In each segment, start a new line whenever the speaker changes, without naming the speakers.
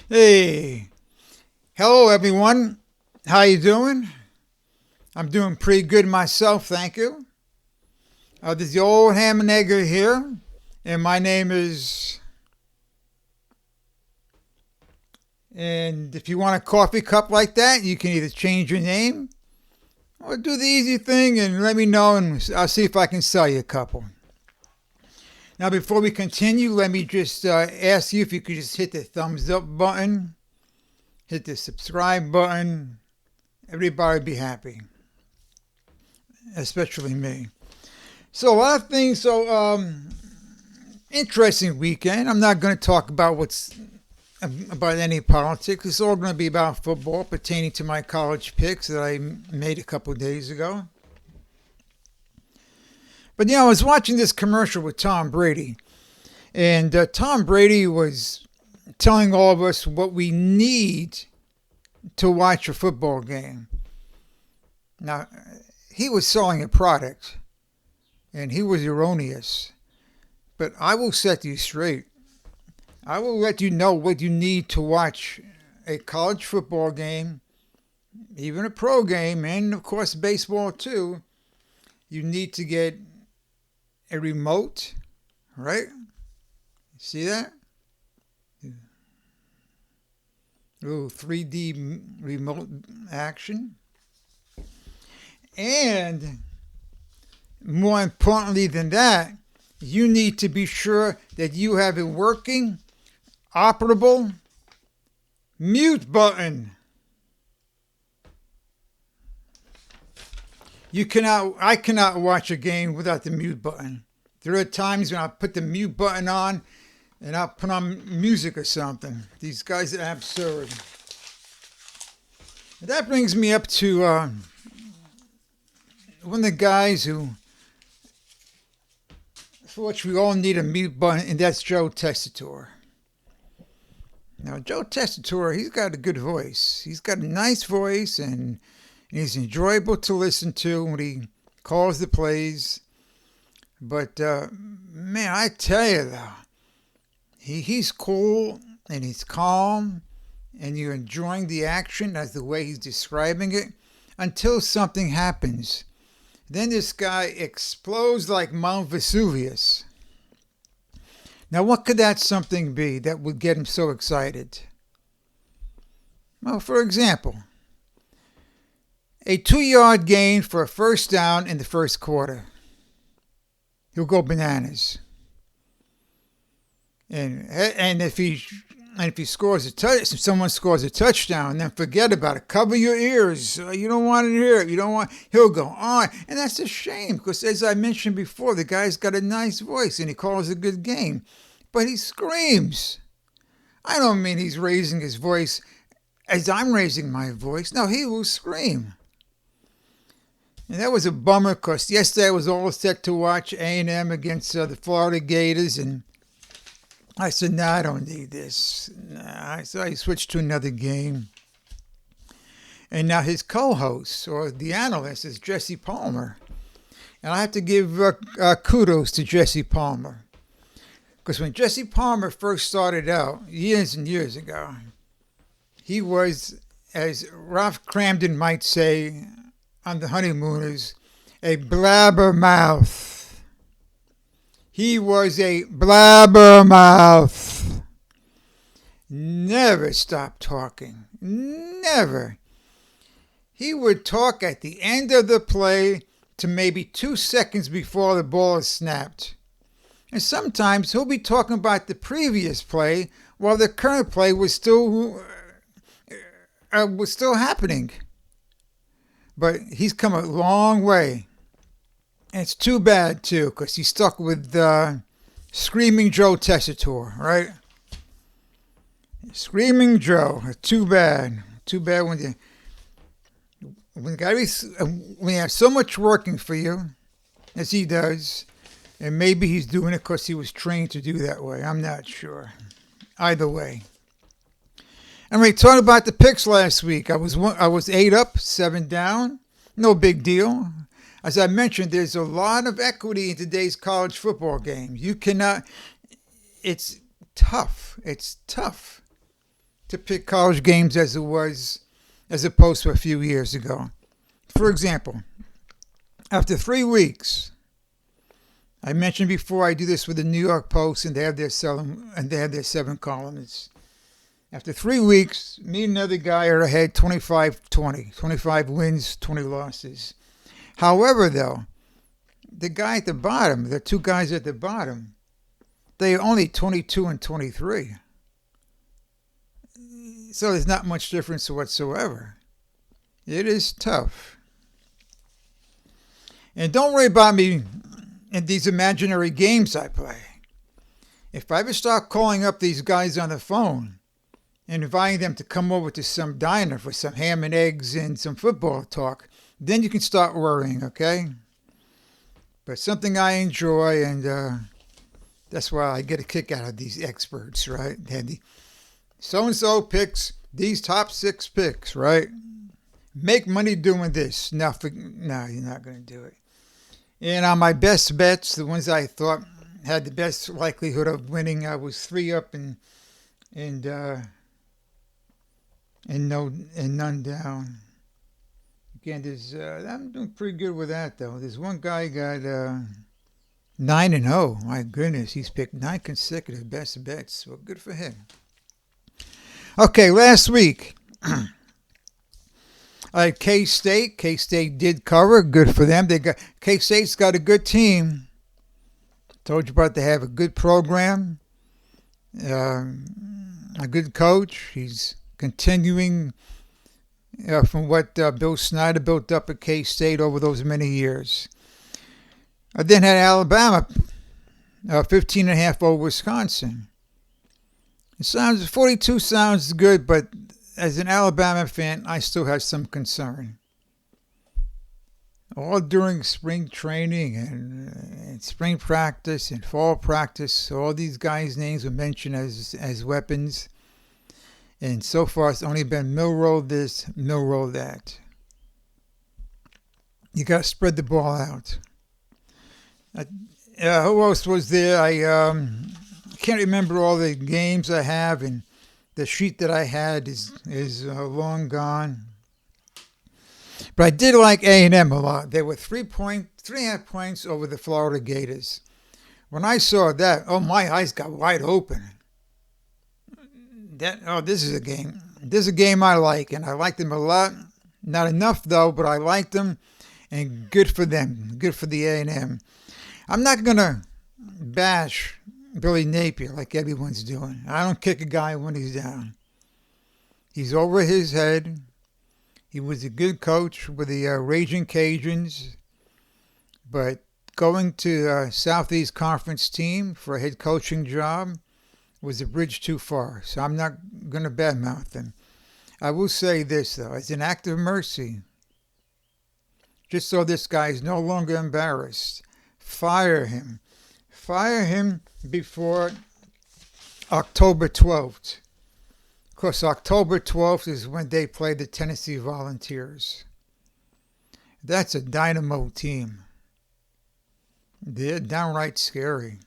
Hey, hello everyone. How you doing? I'm doing pretty good myself, thank you. This is the old ham and egger here, and my name is. And if you want a coffee cup like that, you can either change your name or do the easy thing and let me know, and I'll see if I can sell you a couple. Now, before we continue, let me just ask you if you could just hit the thumbs up button, hit the subscribe button. Everybody would be happy, especially me. So a lot of things. Interesting weekend. I'm not going to talk about any politics. It's all going to be about football pertaining to my college picks that I made a couple of days ago. But I was watching this commercial with Tom Brady, and Tom Brady was telling all of us what we need to watch a football game. Now, he was selling a product, and he was erroneous. But I will set you straight. I will let you know what you need to watch a college football game, even a pro game, and of course baseball too. You need to get a remote, right? See that? Little 3D remote action. And more importantly than that, you need to be sure that you have a working, operable mute button. I cannot watch a game without the mute button. There are times when I put the mute button on and I'll put on music or something. These guys are absurd. And that brings me up to one of the guys for which we all need a mute button, and that's Joe Tessitore. Now, Joe Tessitore, he's got a good voice. He's got a nice voice, and he's enjoyable to listen to when he calls the plays. But, man, I tell you, though, he's cool, and he's calm, and you're enjoying the action as the way he's describing it until something happens. Then this guy explodes like Mount Vesuvius. Now, what could that something be that would get him so excited? Well, for example, a 2-yard gain for a first down in the first quarter. He'll go bananas. And if he scores if someone scores a touchdown, then forget about it. Cover your ears. You don't want to hear it. He'll go on. And that's a shame because, as I mentioned before, the guy's got a nice voice and he calls a good game. But he screams. I don't mean he's raising his voice as I'm raising my voice. No, he will scream. And that was a bummer because yesterday I was all set to watch A&M against the Florida Gators, and I said, no, I don't need this. So I switched to another game. And now his co-host, or the analyst, is Jesse Palmer. And I have to give kudos to Jesse Palmer. Because when Jesse Palmer first started out, years and years ago, he was, as Ralph Cramden might say on The Honeymooners, a blabbermouth. He was a blabbermouth. Never stopped talking. Never. He would talk at the end of the play to maybe 2 seconds before the ball is snapped. And sometimes he'll be talking about the previous play while the current play was still happening. But he's come a long way. And it's too bad, too, because he's stuck with Screaming Joe Tessitore, right? Screaming Joe. Too bad. Too bad when you have so much working for you, as he does, and maybe he's doing it because he was trained to do that way. I'm not sure. Either way. And we talked about the picks last week. I was 8 up, 7 down. No big deal. As I mentioned, there's a lot of equity in today's college football game. You cannot, it's tough. It's tough. to pick college games as opposed to a few years ago. For example, after 3 weeks, I mentioned before I do this with the New York Post, and they have their 7 columnists. After 3 weeks, me and another guy are ahead 25-20, 25 wins, 20 losses. However, though, the guy at the bottom, the 2 guys at the bottom, they are only 22 and 23. So there's not much difference whatsoever. It is tough. And don't worry about me in these imaginary games I play. If I ever start calling up these guys on the phone and inviting them to come over to some diner for some ham and eggs and some football talk, then you can start worrying, okay? But something I enjoy, and that's why I get a kick out of these experts, right? They had the so-and-so picks these top 6 picks, right? Make money doing this. No, you're not going to do it. And on my best bets, the ones I thought had the best likelihood of winning, I was 3 up and none down. Again, I'm doing pretty good with that though. There's one guy got 9-0. My goodness, he's picked 9 consecutive best bets. Well, good for him. Okay, last week I had K-State. K-State did cover. Good for them. K-State's got a good team. Told you about they have a good program, a good coach. He's continuing from what Bill Snyder built up at K-State over those many years. I then had Alabama, 15.5 over Wisconsin. 42 sounds good, but as an Alabama fan, I still have some concern. All during spring training and spring practice and fall practice, all these guys' names were mentioned as weapons. And so far, it's only been Milroe this, Milroe that. You got to spread the ball out. Who else was there? I can't remember all the games I have, and the sheet that I had is long gone. But I did like A&M a lot. They were 3.5 points over the Florida Gators. When I saw that, my eyes got wide open. This is a game. This is a game I like, and I like them a lot. Not enough though, but I like them, and good for them. Good for the A&M. I'm not gonna bash Billy Napier like everyone's doing. I don't kick a guy when he's down. He's over his head. He was a good coach with the Raging Cajuns, but going to a Southeast Conference team for a head coaching job was a bridge too far. So I'm not going to badmouth him. I will say this, though, as an act of mercy, just so this guy is no longer embarrassed, fire him. Fire him before October 12th. Of course, October 12th is when they play the Tennessee Volunteers. That's a dynamo team. They're downright scary.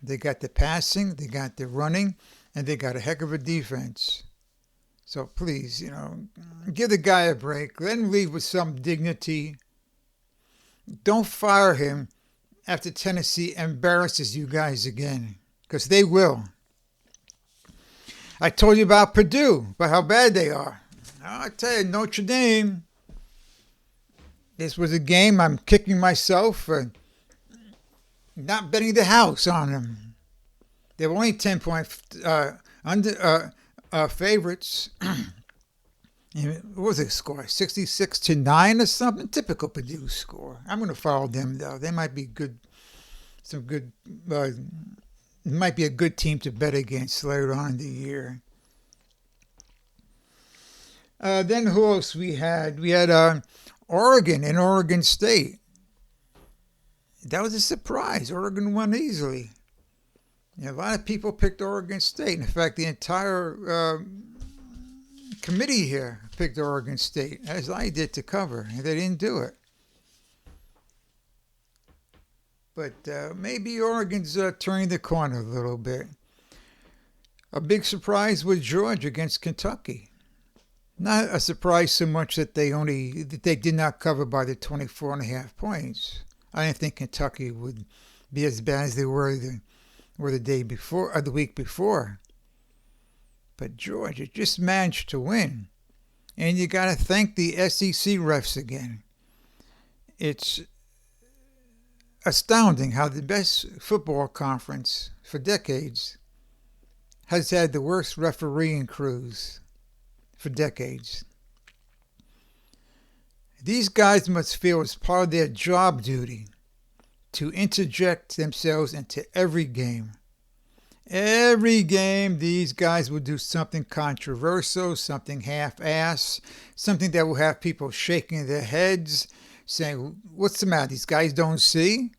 They got the passing, they got the running, and they got a heck of a defense. So please, give the guy a break. Let him leave with some dignity. Don't fire him after Tennessee embarrasses you guys again, because they will. I told you about Purdue, about how bad they are. I tell you, Notre Dame. This was a game I'm kicking myself for not betting the house on them. They were only 10-point favorites. What was the score? 66-9 or something? Typical Purdue score. I'm going to follow them though. They might be good. It might be a good team to bet against later on in the year. Then who else we had? We had Oregon and Oregon State. That was a surprise. Oregon won easily. A lot of people picked Oregon State. In fact, the entire committee here picked Oregon State, as I did, to cover, and they didn't do it. But maybe Oregon's turning the corner a little bit. A big surprise with Georgia against Kentucky. Not a surprise so much that they did not cover by the 24.5 points. I didn't think Kentucky would be as bad as they were the day before or the week before. But Georgia just managed to win. And you got to thank the SEC refs again. It's astounding how the best football conference for decades has had the worst refereeing crews for decades. These guys must feel it's part of their job duty to interject themselves into every game. Every game, these guys will do something controversial, something half-assed, something that will have people shaking their heads, saying, what's the matter? These guys don't see?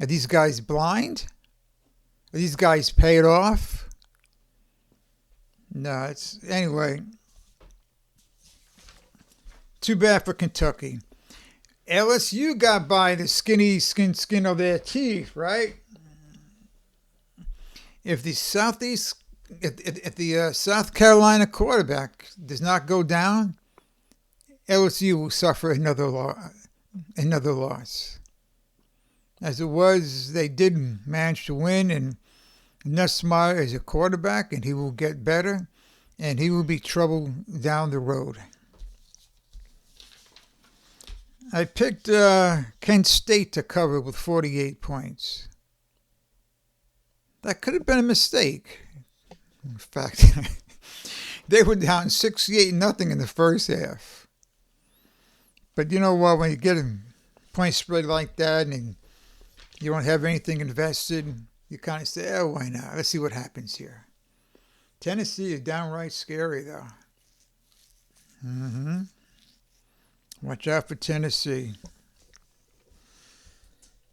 Are these guys blind? Are these guys paid off? No, anyway, too bad for Kentucky. LSU got by the skin of their teeth, right? If the South Carolina quarterback does not go down, LSU will suffer another loss. As it was, they did manage to win, and Nussmeier is a quarterback, and he will get better, and he will be trouble down the road. I picked Kent State to cover with 48 points. That could have been a mistake. In fact, they were down 68-0 in the first half. But you know what? When you get a point spread like that and you don't have anything invested, you kind of say, oh, why not? Let's see what happens here. Tennessee is downright scary, though. Watch out for Tennessee.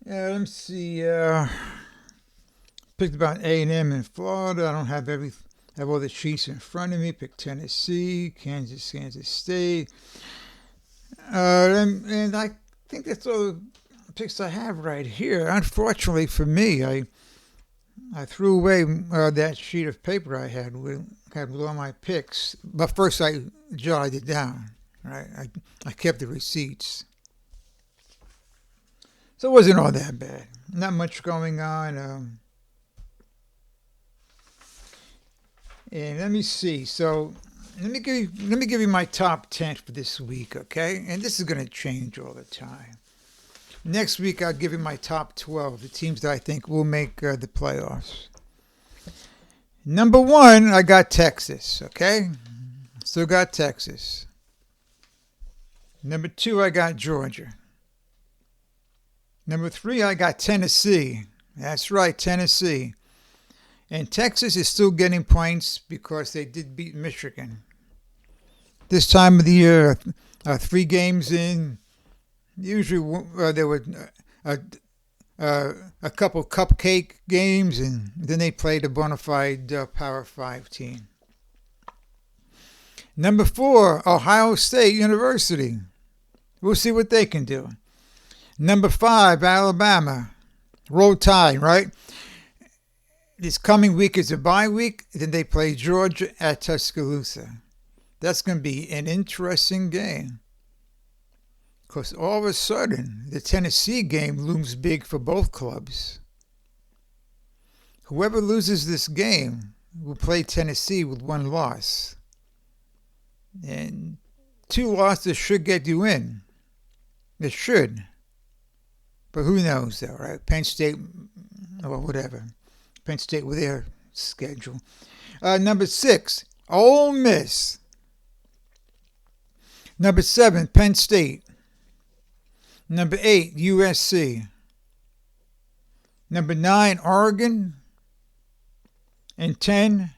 Yeah, let me see. Picked about A&M in Florida. I don't have all the sheets in front of me. Picked Tennessee, Kansas State. And I think that's all the picks I have right here. Unfortunately for me, I threw away that sheet of paper I had with all my picks. But first I jotted it down. Right? I kept the receipts. So it wasn't all that bad. Not much going on. And let me see. So let me give you my top 10 for this week, okay? And this is going to change all the time. Next week I'll give you my top 12, the teams that I think will make the playoffs. Number 1, I got Texas, okay? Still got Texas. Number 2, I got Georgia. Number 3, I got Tennessee. That's right, Tennessee. And Texas is still getting points because they did beat Michigan. This time of the year, 3 games in, usually there were a couple cupcake games, and then they played a bona fide Power 5 team. Number 4, Ohio State University. We'll see what they can do. Number 5, Alabama. Roll Tide, right? This coming week is a bye week. Then they play Georgia at Tuscaloosa. That's going to be an interesting game. Because all of a sudden, the Tennessee game looms big for both clubs. Whoever loses this game will play Tennessee with 1 loss. And 2 losses should get you in. It should. But who knows, though, right? Penn State, or whatever. Penn State with their schedule. Number 6, Ole Miss. Number 7, Penn State. Number 8, USC. Number 9, Oregon. And 10,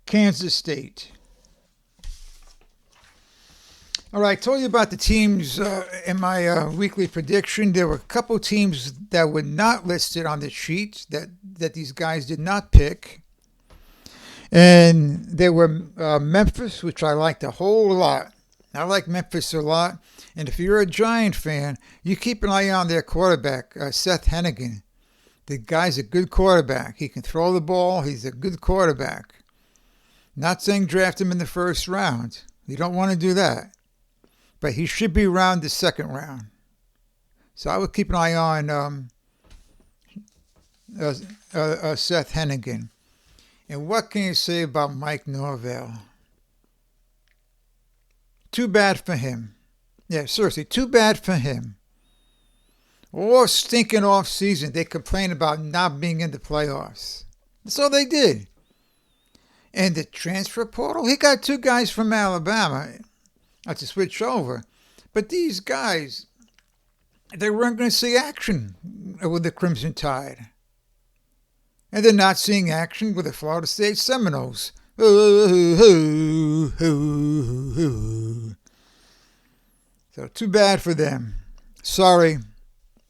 Kansas State. All right, I told you about the teams in my weekly prediction. There were a couple teams that were not listed on the sheet that these guys did not pick. And there were Memphis, which I liked a whole lot. I like Memphis a lot. And if you're a Giant fan, you keep an eye on their quarterback, Seth Hennigan. The guy's a good quarterback. He can throw the ball. He's a good quarterback. Not saying draft him in the first round. You don't want to do that. But he should be around the second round. So I would keep an eye on Seth Hennigan. And what can you say about Mike Norvell? Too bad for him. Yeah, seriously, too bad for him. All stinking off season, they complained about not being in the playoffs. That's all they did. And the transfer portal, he got 2 guys from Alabama to switch over. But these guys, they weren't going to see action with the Crimson Tide. And they're not seeing action with the Florida State Seminoles. So too bad for them. Sorry.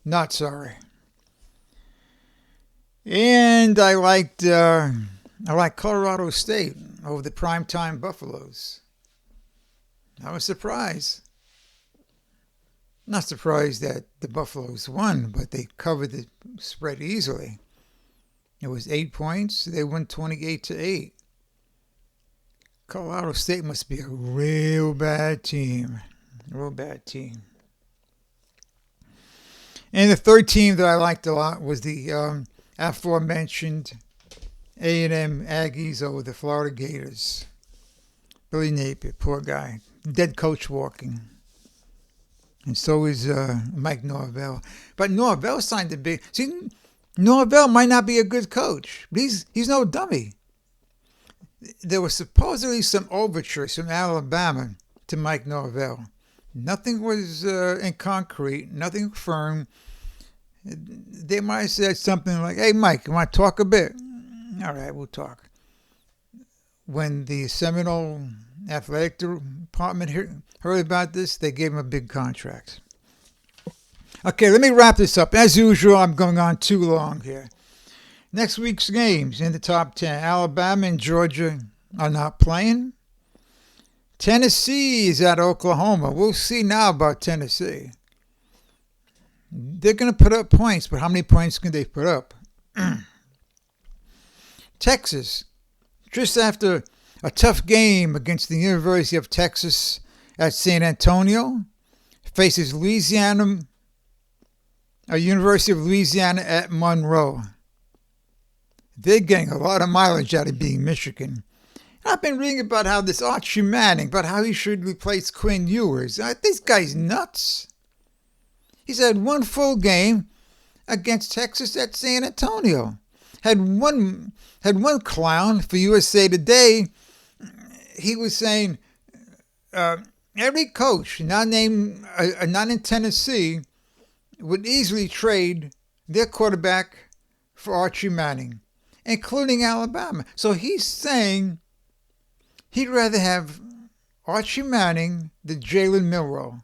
Not sorry. And I like Colorado State over the primetime Buffaloes. I was surprised. Not surprised that the Buffaloes won, but they covered the spread easily. It was 8 points. They won 28-8. Colorado State must be a real bad team. Real bad team. And the third team that I liked a lot was the aforementioned A&M Aggies over the Florida Gators. Billy Napier, poor guy. Dead coach walking. And so is Mike Norvell. But Norvell signed a big... See, Norvell might not be a good coach, but he's no dummy. There was supposedly some overtures from Alabama to Mike Norvell. Nothing was in concrete, nothing firm. They might have said something like, "Hey, Mike, you want to talk a bit?" All right, we'll talk. When the Seminole Athletic Department heard about this, they gave him a big contract. Okay, let me wrap this up. As usual, I'm going on too long here. Next week's games in the top 10. Alabama and Georgia are not playing. Tennessee is at Oklahoma. We'll see now about Tennessee. They're going to put up points, but how many points can they put up? Texas, just after a tough game against the University of Texas at San Antonio, faces University of Louisiana at Monroe. They're getting a lot of mileage out of being Michigan. I've been reading about how this Archie Manning, about how he should replace Quinn Ewers. This guy's nuts. He's had one full game against Texas at San Antonio. Had one clown for USA Today. He was saying every coach not in Tennessee would easily trade their quarterback for Archie Manning, including Alabama. So he's saying he'd rather have Archie Manning than Jalen Milroe.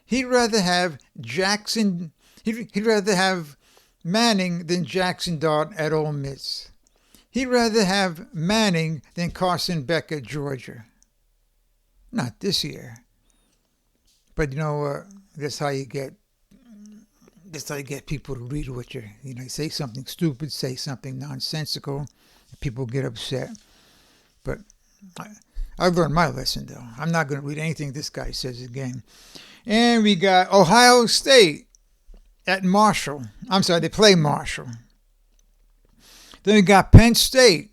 He'd rather have He'd rather have Manning than Jackson Dart at Ole Miss. He'd rather have Manning than Carson Beck at Georgia. Not this year. But that's how you get people to read what you say something stupid, say something nonsensical, people get upset. But I've learned my lesson, though. I'm not going to read anything this guy says again. And we got Ohio State at Marshall. I'm sorry, they play Marshall. Then we got Penn State.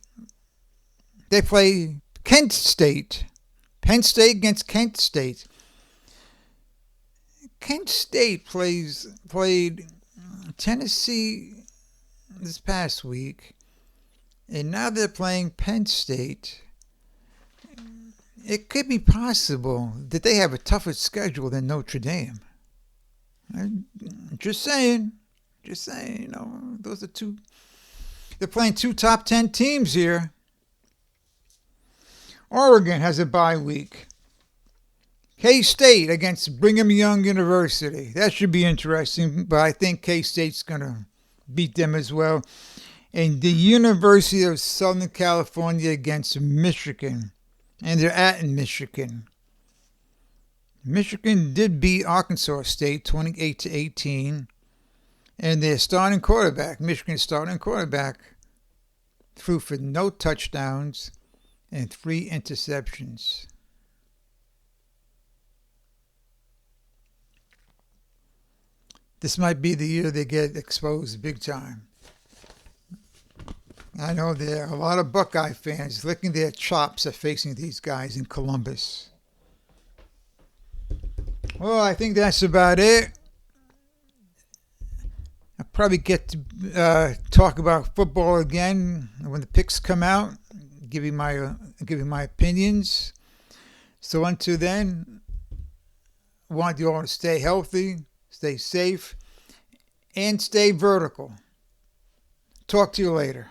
They play Kent State. Penn State against Kent State. Kent State played Tennessee this past week, and now they're playing Penn State. It could be possible that they have a tougher schedule than Notre Dame. Just saying, those are two. They're playing 2 top 10 teams here. Oregon has a bye week. K-State against Brigham Young University. That should be interesting, but I think K-State's going to beat them as well. And the University of Southern California against Michigan. And they're at Michigan. Michigan did beat Arkansas State 28-18. And their starting quarterback, Michigan's starting quarterback, threw for no touchdowns and 3 interceptions. This might be the year they get exposed big time. I know there are a lot of Buckeye fans licking their chops at facing these guys in Columbus. Well, I think that's about it. I'll probably get to talk about football again when the picks come out. Give you my opinions. So until then, I want you all to stay healthy, stay safe, and stay vertical. Talk to you later.